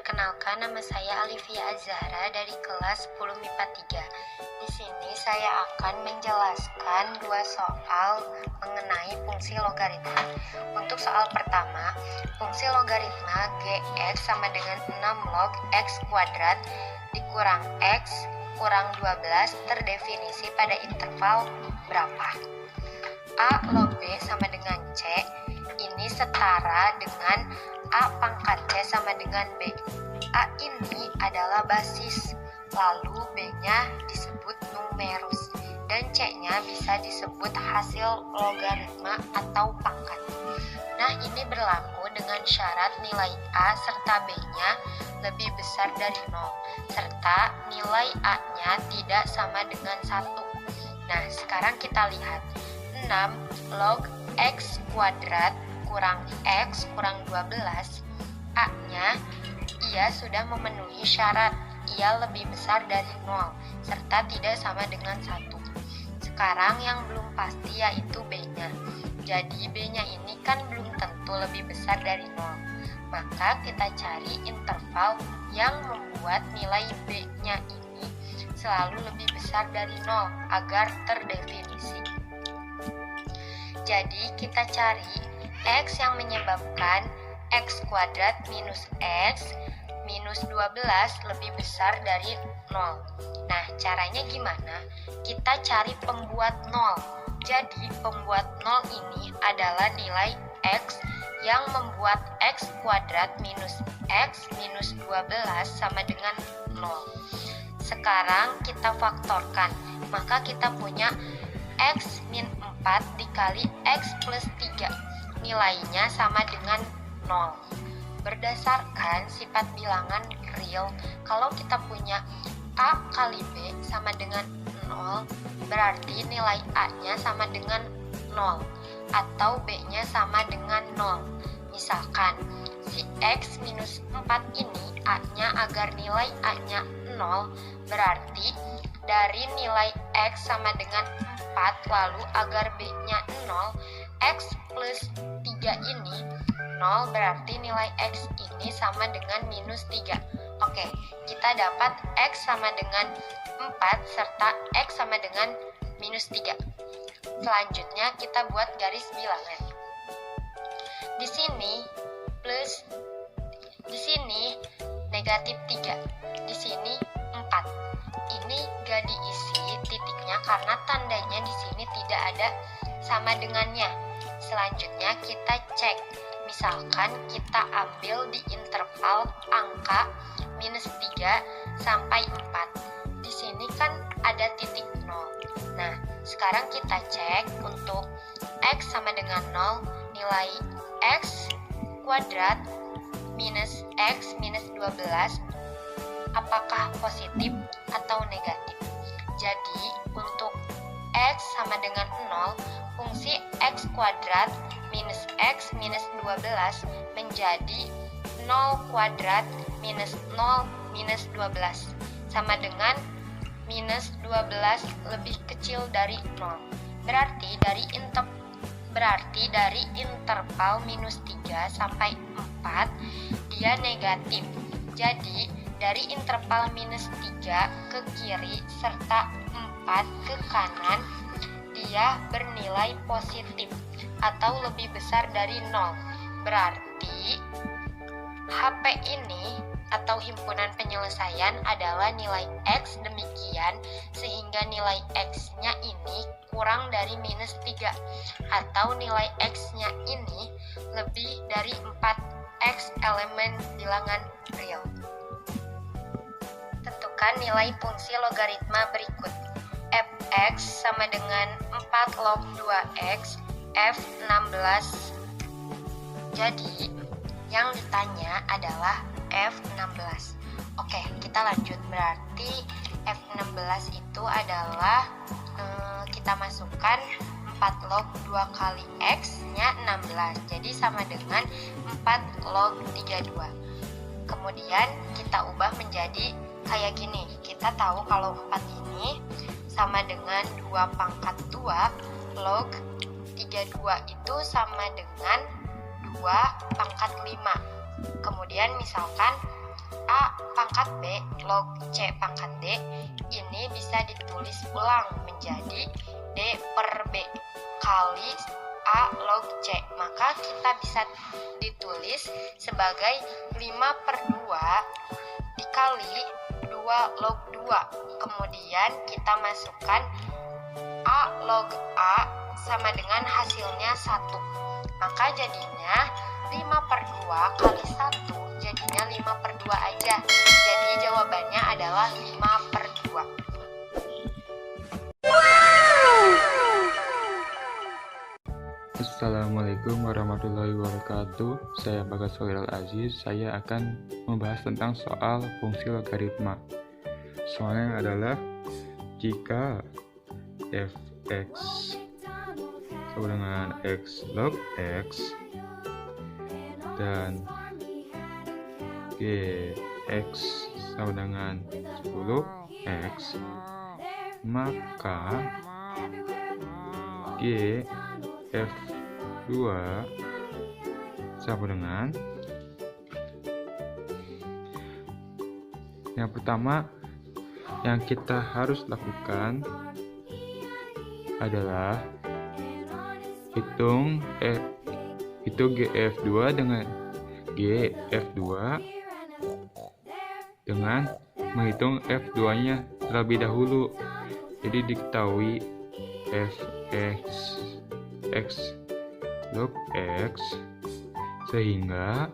Perkenalkan, nama saya Alivia Azahra dari kelas 10 MIPA 3. Di sini saya akan menjelaskan dua soal mengenai fungsi logaritma. Untuk soal pertama, fungsi logaritma Gx sama dengan 6 log x kuadrat dikurang x kurang 12 terdefinisi pada interval berapa? A log B sama dengan C, ini setara dengan A pangkat C sama dengan B. A ini adalah basis, lalu B-nya disebut numerus, dan C-nya bisa disebut hasil logaritma atau pangkat. Nah, ini berlaku dengan syarat nilai A serta B-nya lebih besar dari 0, serta nilai A-nya tidak sama dengan 1. Nah, sekarang kita lihat. 6 log x kuadrat kurang x kurang 12, A-nya ia sudah memenuhi syarat, ia lebih besar dari 0 serta tidak sama dengan 1. Sekarang yang belum pasti yaitu B-nya. Jadi B-nya ini kan belum tentu lebih besar dari 0. Maka kita cari interval yang membuat nilai B-nya ini selalu lebih besar dari 0 agar terdefinisi. Jadi kita cari x yang menyebabkan x kuadrat minus x minus 12 lebih besar dari 0. Nah, caranya gimana? Kita cari pembuat 0. Jadi pembuat 0 ini adalah nilai x yang membuat x kuadrat minus x minus 12 sama dengan 0. Sekarang kita faktorkan, maka kita punya x min 4 dikali x plus 3, nilainya sama dengan 0. Berdasarkan sifat bilangan real, kalau kita punya A kali B sama dengan 0, berarti nilai A-nya sama dengan 0, atau B-nya sama dengan 0. Misalkan, si x minus 4 ini A-nya agar nilai A-nya 0, berarti dari nilai x sama dengan 4, lalu agar B-nya 0, x plus 3 ini 0, berarti nilai x ini sama dengan minus 3. Oke, kita dapat x sama dengan 4 serta x sama dengan minus 3. Selanjutnya kita buat garis bilangan. Di sini plus, di sini negatif 3, di sini 4. Ini gak diisi titiknya karena tandanya di sini tidak ada sama dengannya. Selanjutnya kita cek. Misalkan kita ambil di interval angka minus 3 sampai 4. Di sini kan ada titik 0. Nah, sekarang kita cek untuk x sama dengan 0, nilai x kuadrat minus x minus 12 apakah positif atau negatif. Jadi untuk x sama dengan 0, fungsi x kuadrat minus x minus 12 menjadi 0 kuadrat minus 0 minus 12 sama dengan minus 12 lebih kecil dari 0. Berarti dari interval minus 3 sampai 4 dia negatif. Jadi dari interval minus 3 ke kiri serta 4 ke kanan dia bernilai positif atau lebih besar dari 0. Berarti HP ini atau himpunan penyelesaian adalah nilai X demikian sehingga nilai X-nya ini kurang dari minus 3 atau nilai X-nya ini lebih dari 4X elemen bilangan real. Tentukan nilai fungsi logaritma berikut. Fx sama dengan 4 log 2x F16. Jadi, yang ditanya adalah F16. Oke, kita lanjut. Berarti F16 itu adalah kita masukkan 4 log 2 kali x-nya 16. Jadi sama dengan 4 log 32. Kemudian kita ubah menjadi kayak gini. Kita tahu kalau 4 ini sama dengan 2 pangkat 2 log 32 itu sama dengan 2 pangkat 5. Kemudian misalkan A pangkat B log C pangkat D ini bisa ditulis ulang menjadi D per B kali A log C. Maka kita bisa ditulis sebagai 5/2 dikali 2 log 2. Kemudian kita masukkan A log A sama dengan hasilnya 1. Maka jadinya 5/2 kali 1 jadinya 5/2 aja. Jadi jawabannya adalah 5/2. Assalamualaikum warahmatullahi wabarakatuh. Saya Bagas Khalil Aziz. Saya akan membahas tentang soal fungsi logaritma. Soalnya adalah jika f(x) sama dengan x log x dan g(x) sama dengan 10x, maka g F2 sama dengan yang pertama yang kita harus lakukan adalah hitung GF2 dengan GF2 dengan menghitung F2-nya terlebih dahulu. Jadi diketahui Fx x log x sehingga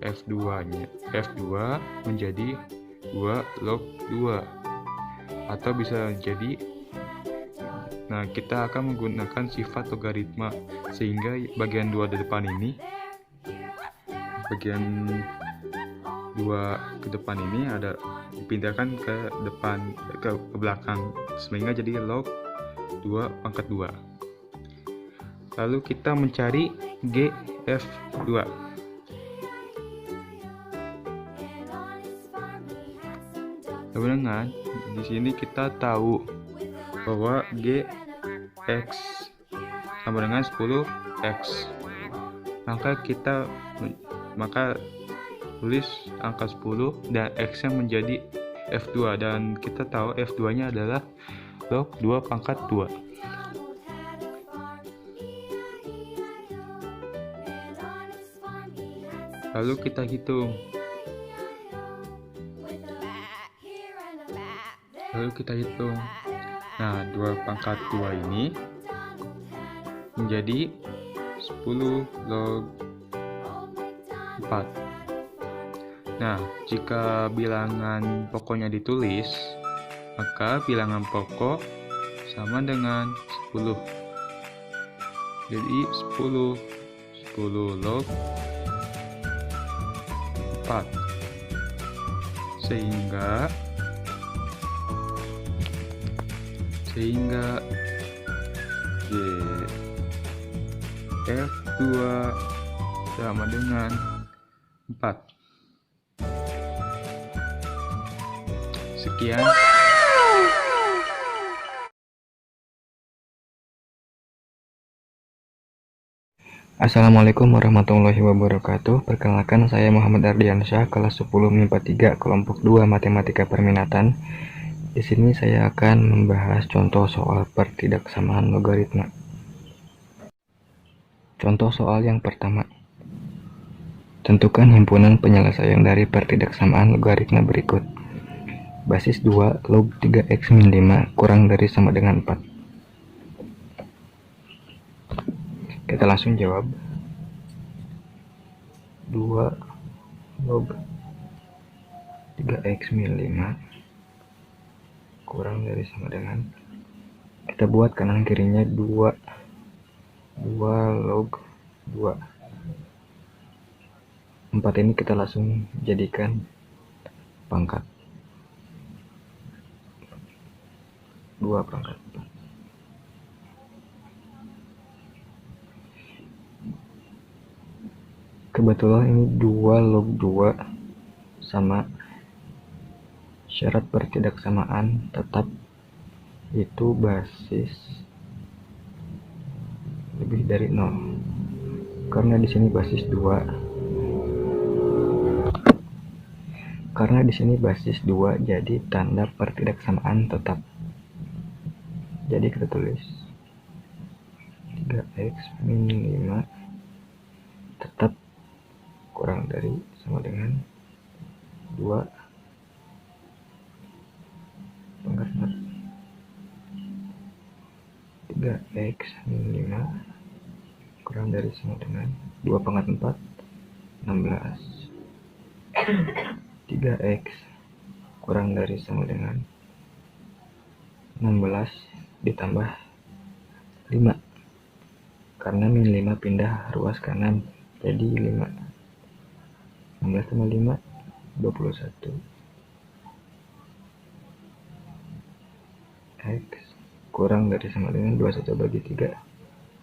F2 menjadi 2 log 2 atau bisa jadi, nah kita akan menggunakan sifat logaritma sehingga bagian 2 di depan ini, bagian 2 ke depan ini ada dipindahkan ke depan ke belakang sehingga jadi log 2 pangkat 2. Lalu kita mencari GF2. Dengan di sini kita tahu bahwa GX sama dengan 10x. Maka tulis angka 10 dan x-nya menjadi F2 dan kita tahu F2-nya adalah log 2 pangkat 2. Lalu kita hitung. Nah, 2 pangkat 2 ini menjadi 10 log 4. Nah, jika bilangan pokoknya ditulis, maka bilangan pokok sama dengan 10. Jadi 10 log 4 sehingga GF2 sama dengan 4. Sekian. Assalamualaikum warahmatullahi wabarakatuh. Perkenalkan, saya Muhammad Ardiansyah, kelas 10 MIPA 3, kelompok 2 Matematika Perminatan. Di sini saya akan membahas contoh soal pertidaksamaan logaritma. Contoh soal yang pertama. Tentukan himpunan penyelesaian dari pertidaksamaan logaritma berikut. Basis 2 log 3x min 5 kurang dari sama dengan 4. Kita langsung jawab. 2 log 3x min 5 kurang dari sama dengan, kita buat kanan kirinya 2 log 2. 4 ini kita langsung jadikan pangkat 2 pangkat 4. Kebetulan ini 2 log 2 sama syarat pertidaksamaan tetap itu basis lebih dari 0. Karena di sini basis 2 Karena di sini basis 2, jadi tanda pertidaksamaan tetap. Jadi kita tulis 3x min 5 tetap kurang dari sama dengan 2 pangkat 4. 3x min 5 kurang dari sama dengan 2 pangkat 4, 16. 3x kurang dari sama dengan 16 ditambah 5, karena min 5 pindah ruas kanan jadi 5. 16 tambah 5 21. X kurang dari sama dengan 21 bagi 3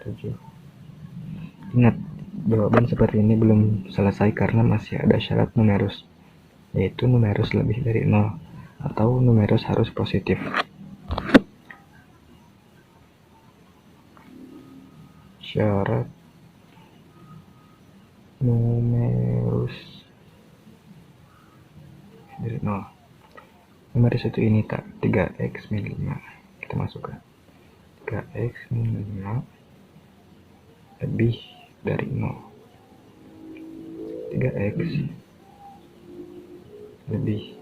7. Ingat, jawaban seperti ini belum selesai karena masih ada syarat numerus, yaitu numerus lebih dari 0 atau numerus harus positif. Syarat numerus dari 0. Numerus itu ini tak 3x min 5. Kita masukkan 3x min 5 lebih dari 0. 3x lebih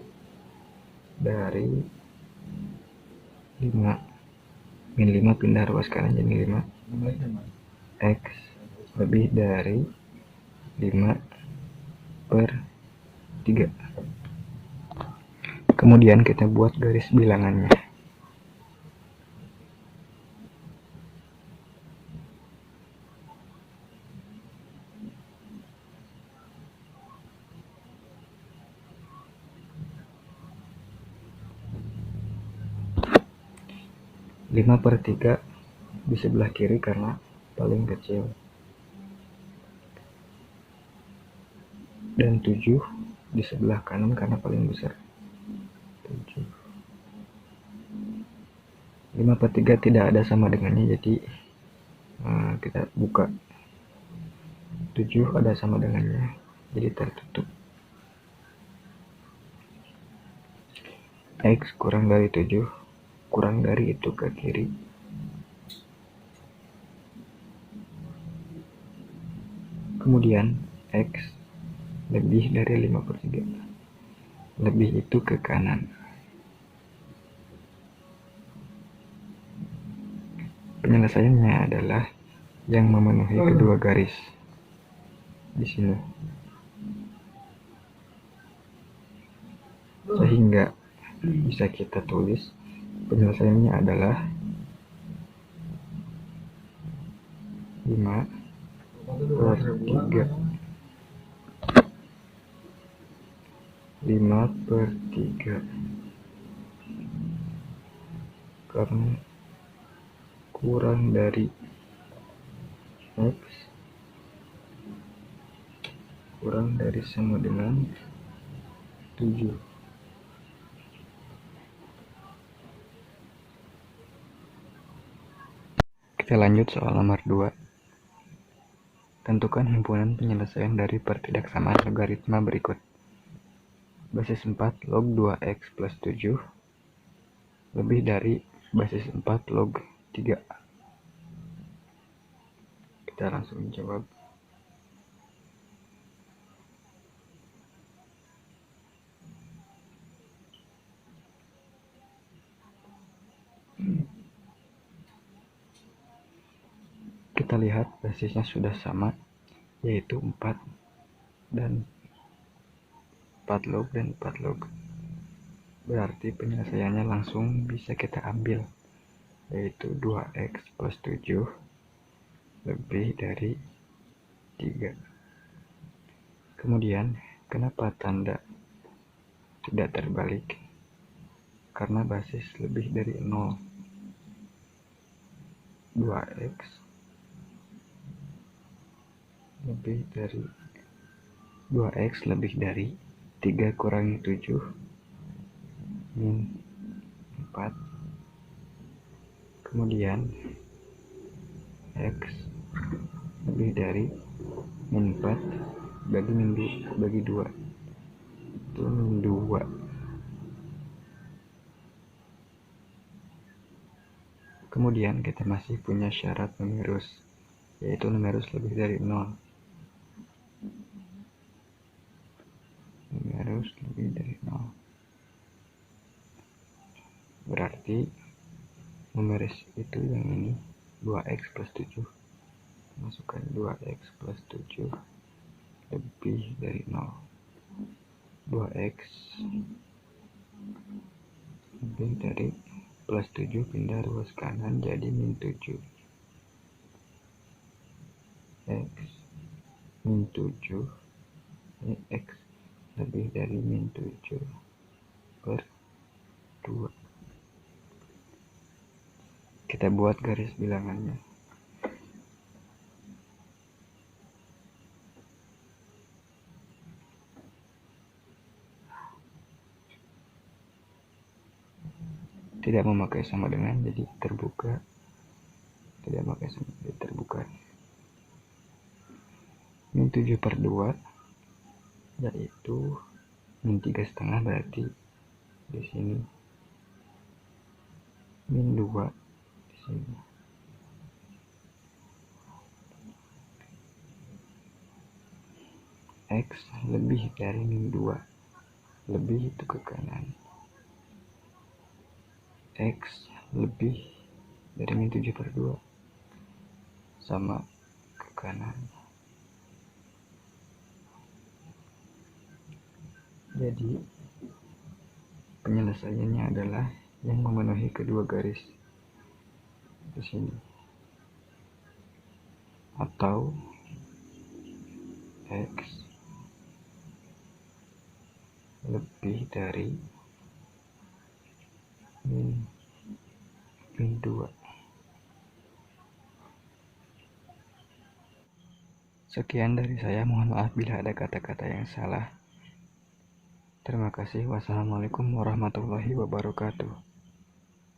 dari 5. Min 5 pindah ruas kanan jadi 5. X lebih dari 5 per 3. Kemudian kita buat garis bilangannya. Lima per 3 di sebelah kiri karena paling kecil, dan 7 di sebelah kanan karena paling besar. 7. 5 per 3 tidak ada sama dengannya, jadi kita buka. 7 ada sama dengannya, jadi tertutup. X kurang dari 7 kurang dari itu ke kiri. Kemudian X lebih dari 5 per 3. Lebih itu ke kanan. Penyelesaiannya adalah yang memenuhi kedua garis di sini. Sehingga bisa kita tulis penyelesaiannya adalah 5 per 3. 5 per 3 karena kurang dari X kurang dari sama dengan 7. Kita lanjut soal nomor 2. Tentukan himpunan penyelesaian dari pertidaksamaan logaritma berikut. Basis 4 log 2x plus 7 lebih dari basis 4 log 3. Kita langsung jawab. Kita lihat basisnya sudah sama, yaitu 4 dan 4 log dan 4 log. Berarti penyelesaiannya langsung bisa kita ambil, yaitu 2x plus 7 lebih dari 3. Kemudian, kenapa tanda tidak terbalik? Karena basis lebih dari 0. 2x lebih dari 2x lebih dari 3 kurangi 7 min 4. Kemudian x lebih dari min 4 bagi 2. itu min 2. Kemudian kita masih punya syarat numerus, yaitu numerus lebih dari 0. Numerus lebih dari 0. Berarti numerus itu yang ini 2x plus 7. Masukkan 2x plus 7 lebih dari 0. 2x lebih dari plus 7 pindah ruas kanan jadi min 7. X min 7. Ini x lebih dari min 7 per 2. Kita buat garis bilangannya. Tidak memakai sama dengan, jadi terbuka. Tidak memakai sama, jadi terbuka. Min 7 per 2 yaitu min 3,5, berarti di sini min 2 di sini. X lebih dari min 2, lebih itu ke kanan. X lebih dari min 7 per 2 sama ke kanan. Jadi penyelesaiannya adalah yang memenuhi kedua garis di sini, atau X lebih dari min 2. Sekian dari saya, mohon maaf bila ada kata-kata yang salah. Terima kasih. Wassalamualaikum warahmatullahi wabarakatuh.